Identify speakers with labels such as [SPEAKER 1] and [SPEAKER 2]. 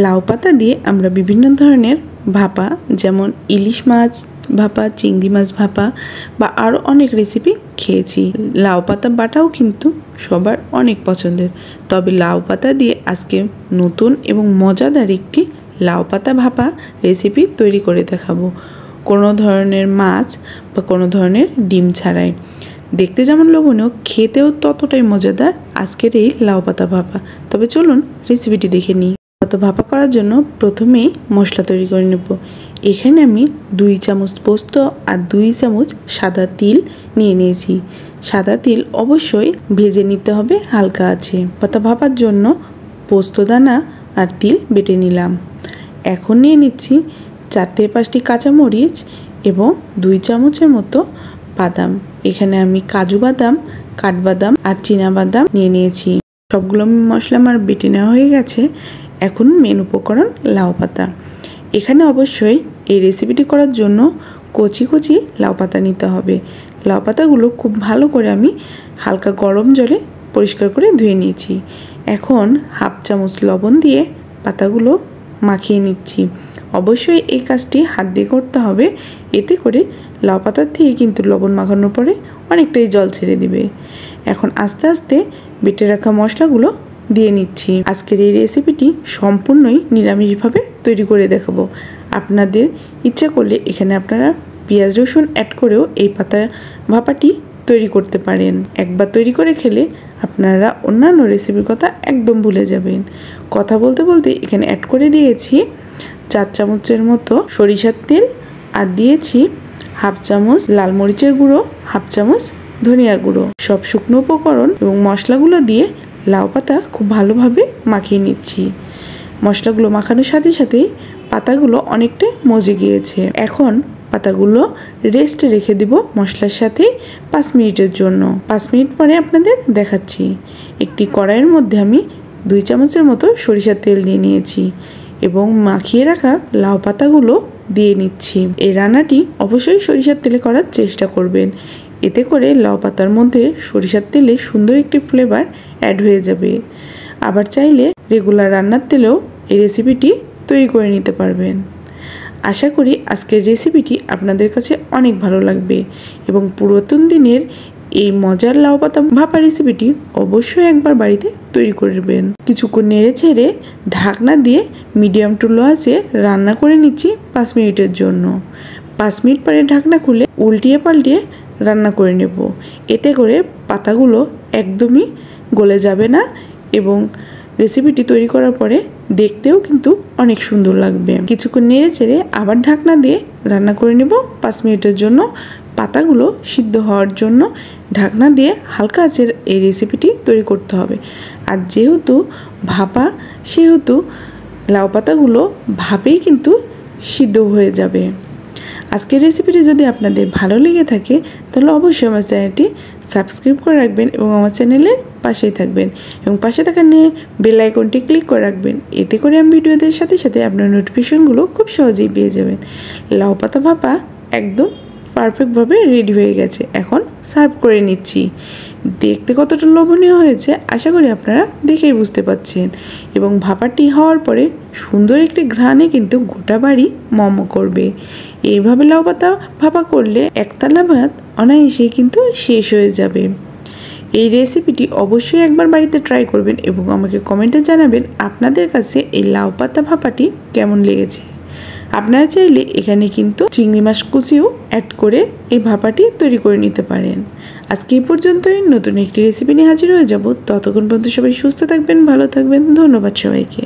[SPEAKER 1] লাউ পাতা দিয়ে আমরা বিভিন্ন ধরনের ভাপা, যেমন ইলিশ মাছ ভাপা, চিংড়ি মাছ ভাপা বা আরও অনেক রেসিপি খেয়েছি। লাউ পাতা বাটাও কিন্তু সবার অনেক পছন্দের। তবে লাউ পাতা দিয়ে আজকে নতুন এবং মজাদার একটি লাউ পাতা ভাপা রেসিপি তৈরি করে দেখাবো, কোনো ধরনের মাছ বা কোনো ধরনের ডিম ছাড়াই। দেখতে যেমন লোভনীয়, খেতেও ততটাই মজাদার আজকের এই লাউ পাতা ভাপা। তবে চলুন রেসিপিটি দেখে নিই। পাতা ভাপা করার জন্য প্রথমেই মশলা তৈরি করে নেব। এখানে আমি 2 চামচ পোস্ত আর 2 চামচ সাদা তিল নিয়ে নিয়েছি। সাদা তিল অবশ্যই ভেজে নিতে হবে হালকা আছে। পাতা ভাপার জন্য পোস্ত দানা আর তিল বেটে নিলাম। এখন নিয়ে নিচ্ছি 4 থেকে 5টি কাঁচামরিচ এবং 2 চামচের মতো বাদাম। এখানে আমি কাজু বাদাম, কাঠবাদাম আর চীনা বাদাম নিয়ে নিয়েছি। সবগুলো মশলা আমার বেটে নেওয়া হয়ে গেছে। এখন মেন উপকরণ লাউ পাতা। এখানে অবশ্যই এই রেসিপিটি করার জন্য কচি কচি লাউ পাতা নিতে হবে। লাউ পাতাগুলো খুব ভালো করে আমি হালকা গরম জলে পরিষ্কার করে ধুয়ে নিয়েছি। এখন 1/2 চামচ লবণ দিয়ে পাতাগুলো মাখিয়ে নিচ্ছি। অবশ্যই এই কাজটি হাত দিয়ে করতে হবে, এতে করে লাউ পাতার থেকে কিন্তু লবণ মাখানোর পরে অনেকটাই জল ছেড়ে দিবে। এখন আস্তে আস্তে বেটে রাখা মশলাগুলো দিয়ে নিচ্ছি। আজকের এই রেসিপিটি সম্পূর্ণই নিরামিষভাবে তৈরি করে দেখাবো। আপনাদের ইচ্ছা করলে এখানে আপনারা পেঁয়াজ রসুন অ্যাড করেও এই পাতা ভাপাটি তৈরি করতে পারেন। একবার তৈরি করে খেলে আপনারা অন্যান্য রেসিপির কথা একদম ভুলে যাবেন। কথা বলতে বলতে এখানে অ্যাড করে দিয়েছি 4 চামচের মতো সরিষার তেল আর দিয়েছি 1/2 চামচ লাল মরিচের গুঁড়ো, 1/2 চামচ ধনিয়া গুঁড়ো। সব শুকনো উপকরণ এবং মশলাগুলো দিয়ে লাউ পাতা খুব ভালোভাবে মাখিয়ে নিচ্ছি। মশলাগুলো মাখানোর সাথে সাথেই পাতাগুলো অনেকটা মজে গিয়েছে। এখন পাতাগুলো রেস্টে রেখে দিব মশলার সাথে 5 মিনিটের জন্য। 5 মিনিট পরে আপনাদের দেখাচ্ছি। একটি কড়াইয়ের মধ্যে আমি 2 চামচের মতো সরিষার তেল দিয়ে নিয়েছি এবং মাখিয়ে রাখা লাউ পাতাগুলো দিয়ে নিচ্ছি। এই রান্নাটি অবশ্যই সরিষার তেলে করার চেষ্টা করবেন, এতে করে লাউ পাতার মধ্যে সরিষার তেলে সুন্দর একটি ফ্লেভার অ্যাড হয়ে যাবে। আবার চাইলে রেগুলার রান্নার তেলেও এই রেসিপিটি তৈরি করে নিতে পারবেন। আশা করি আজকের রেসিপিটি আপনাদের কাছে অনেক ভালো লাগবে এবং পুরাতন দিনের এই মজার লাউ পাতা ভাপা রেসিপিটি অবশ্যই একবার বাড়িতে তৈরি করবেন। কিছুক্ষণ নেড়ে ছেড়ে ঢাকনা দিয়ে মিডিয়াম টু লো আঁচে রান্না করে নিচ্ছি 5 মিনিটের জন্য। 5 মিনিট পরে ঢাকনা খুলে উল্টিয়ে পাল্টিয়ে রান্না করে নেব। এতে করে পাতাগুলো একদমই গলে যাবে না এবং রেসিপিটি তৈরি করার পরে দেখতেও কিন্তু অনেক সুন্দর লাগবে। কিছুক্ষণ নেড়ে চেড়ে আবার ঢাকনা দিয়ে রান্না করে নেব 5 মিনিটের জন্য। পাতাগুলো সিদ্ধ হওয়ার জন্য ঢাকনা দিয়ে হালকা আঁচের এই রেসিপিটি তৈরি করতে হবে। আর যেহেতু ভাপা, সেহেতু লাউ পাতাগুলো ভাপেই কিন্তু সিদ্ধ হয়ে যাবে। আজকের রেসিপিটি যদি আপনাদের ভালো লেগে থাকে তাহলে অবশ্যই আমার চ্যানেলটি সাবস্ক্রাইব করে রাখবেন এবং আমার চ্যানেলের পাশেই থাকবেন এবং পাশে থাকা নিয়ে বেল আইকনটি ক্লিক করে রাখবেন। এতে করে আমি ভিডিওদের সাথে সাথে আপনার নোটিফিকেশনগুলো খুব সহজেই পেয়ে যাবেন। লাউ পাতা ভাপা একদম পারফেক্টভাবে রেডি হয়ে গেছে। এখন সার্ভ করে নিচ্ছি। দেখতে কতটা লোভনীয় হয়েছে আশা করি আপনারা দেখেই বুঝতে পারছেন এবং ভাপাটি হওয়ার পরে সুন্দর একটি ঘ্রাণে কিন্তু গোটা বাড়ি মম করবে। এইভাবে লাউ পাতা ভাপা করলে একতলা ভাত অনায়াসেই কিন্তু শেষ হয়ে যাবে। এই রেসিপিটি অবশ্যই একবার বাড়িতে ট্রাই করবেন এবং আমাকে কমেন্টে জানাবেন আপনাদের কাছে এই লাউ পাতা ভাপাটি কেমন লেগেছে। আপনারা চাইলে এখানে কিন্তু চিংড়ি মাছ কুচিও অ্যাড করে এই ভাপাটি তৈরি করে নিতে পারেন। আজকে এই পর্যন্তই। নতুন একটি রেসিপি নিয়ে হাজির হয়ে যাব। ততক্ষণ পর্যন্ত সবাই সুস্থ থাকবেন, ভালো থাকবেন। ধন্যবাদ সবাইকে।